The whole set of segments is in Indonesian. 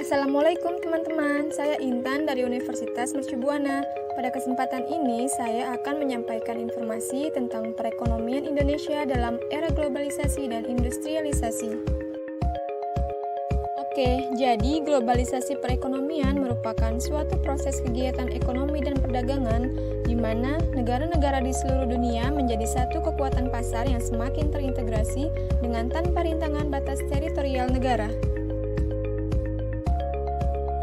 Assalamualaikum teman-teman, saya Intan dari Universitas Mercu Buana. Pada kesempatan ini, saya akan menyampaikan informasi tentang perekonomian Indonesia dalam era globalisasi dan industrialisasi. Oke, jadi globalisasi perekonomian merupakan suatu proses kegiatan ekonomi dan perdagangan di mana negara-negara di seluruh dunia menjadi satu kekuatan pasar yang semakin terintegrasi dengan tanpa rintangan batas teritorial negara.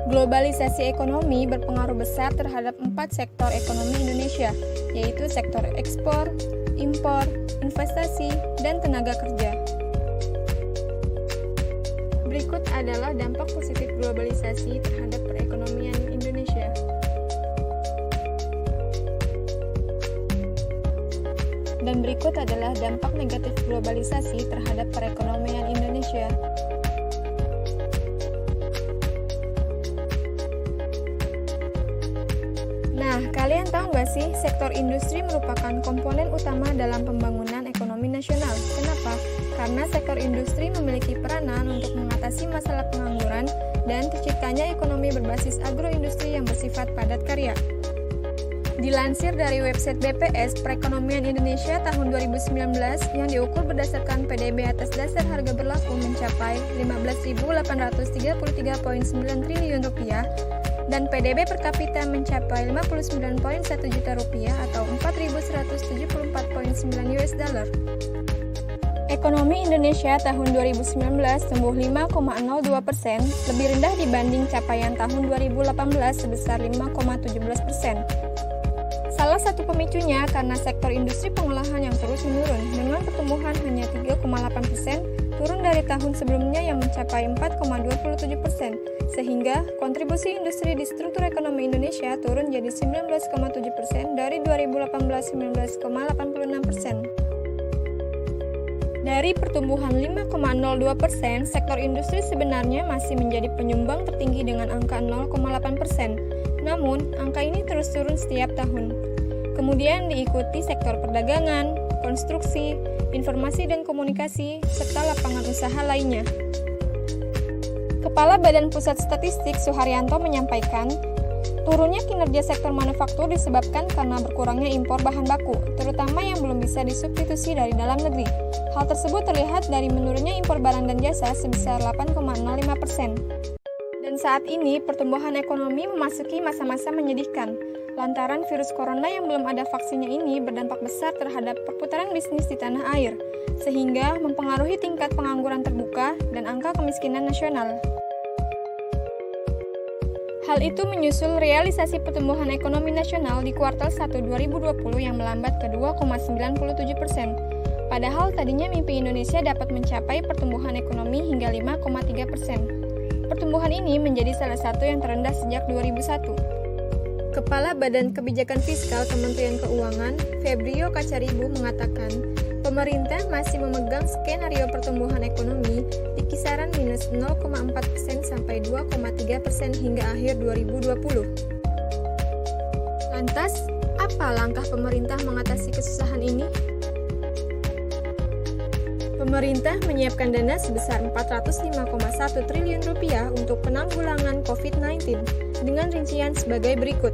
Globalisasi ekonomi berpengaruh besar terhadap 4 sektor ekonomi Indonesia, yaitu sektor ekspor, impor, investasi, dan tenaga kerja. Berikut adalah dampak positif globalisasi terhadap perekonomian Indonesia. Dan berikut adalah dampak negatif globalisasi terhadap perekonomian Indonesia. Nah, kalian tahu nggak sih, sektor industri merupakan komponen utama dalam pembangunan ekonomi nasional. Kenapa? Karena sektor industri memiliki peranan untuk mengatasi masalah pengangguran dan terciptanya ekonomi berbasis agroindustri yang bersifat padat karya. Dilansir dari website BPS Perekonomian Indonesia tahun 2019 yang diukur berdasarkan PDB atas dasar harga berlaku mencapai Rp15.833,9 triliun dan PDB per kapita mencapai 59,1 juta rupiah atau 4.174,9 US$. Ekonomi Indonesia tahun 2019 tumbuh 5,02%, lebih rendah dibanding capaian tahun 2018 sebesar 5,17%. Salah satu pemicunya karena sektor industri pengolahan yang terus menurun, dengan pertumbuhan hanya 3,8%, turun dari tahun sebelumnya yang mencapai 4,27%, sehingga kontribusi industri di struktur ekonomi Indonesia turun jadi 19,7% dari 2018 19,86%. Dari pertumbuhan 5,02%, sektor industri sebenarnya masih menjadi penyumbang tertinggi dengan angka 0,8%. Namun, angka ini terus turun setiap tahun. Kemudian diikuti sektor perdagangan, konstruksi, informasi dan komunikasi, serta lapangan usaha lainnya. Kepala Badan Pusat Statistik Suharyanto menyampaikan, turunnya kinerja sektor manufaktur disebabkan karena berkurangnya impor bahan baku, terutama yang belum bisa disubstitusi dari dalam negeri. Hal tersebut terlihat dari menurunnya impor barang dan jasa sebesar 8,05%. Dan saat ini, pertumbuhan ekonomi memasuki masa-masa menyedihkan, lantaran virus corona yang belum ada vaksinnya ini berdampak besar terhadap perputaran bisnis di tanah air, sehingga mempengaruhi tingkat pengangguran terbuka dan angka kemiskinan nasional. Hal itu menyusul realisasi pertumbuhan ekonomi nasional di kuartal 1 2020 yang melambat ke 2,97%. Padahal tadinya mimpi Indonesia dapat mencapai pertumbuhan ekonomi hingga 5,3%. Pertumbuhan ini menjadi salah satu yang terendah sejak 2001. Kepala Badan Kebijakan Fiskal Kementerian Keuangan, Febrio Kacaribu mengatakan, pemerintah masih memegang skenario pertumbuhan ekonomi di kisaran minus 0,4% sampai 2,3% hingga akhir 2020. Lantas, apa langkah pemerintah mengatasi kesusahan ini? Pemerintah menyiapkan dana sebesar Rp405,1 triliun untuk penanggulangan COVID-19 dengan rincian sebagai berikut.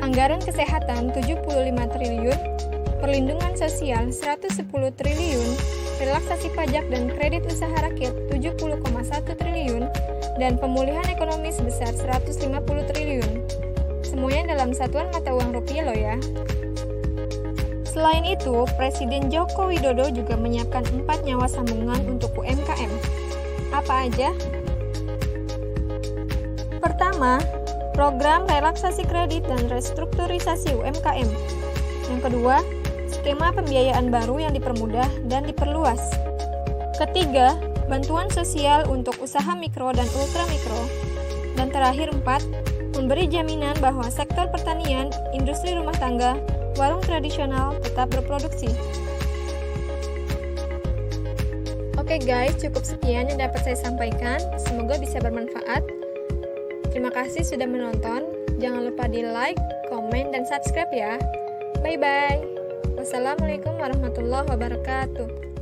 Anggaran kesehatan 75 triliun, perlindungan sosial 110 triliun, relaksasi pajak dan kredit usaha rakyat 70,1 triliun, dan pemulihan ekonomi sebesar 150 triliun. Semuanya dalam satuan mata uang rupiah loh ya. Selain itu, Presiden Joko Widodo juga menyiapkan 4 nyawa sambungan untuk UMKM. Apa aja? Pertama, program relaksasi kredit dan restrukturisasi UMKM. Yang kedua, skema pembiayaan baru yang dipermudah dan diperluas. Ketiga, bantuan sosial untuk usaha mikro dan ultramikro. Dan terakhir 4, memberi jaminan bahwa sektor pertanian, industri rumah tangga, warung tradisional tetap berproduksi. Oke guys, cukup sekian yang dapat saya sampaikan. Semoga bisa bermanfaat. Terima kasih sudah menonton. Jangan lupa di like, komen, dan subscribe ya. Bye-bye. Wassalamualaikum warahmatullahi wabarakatuh.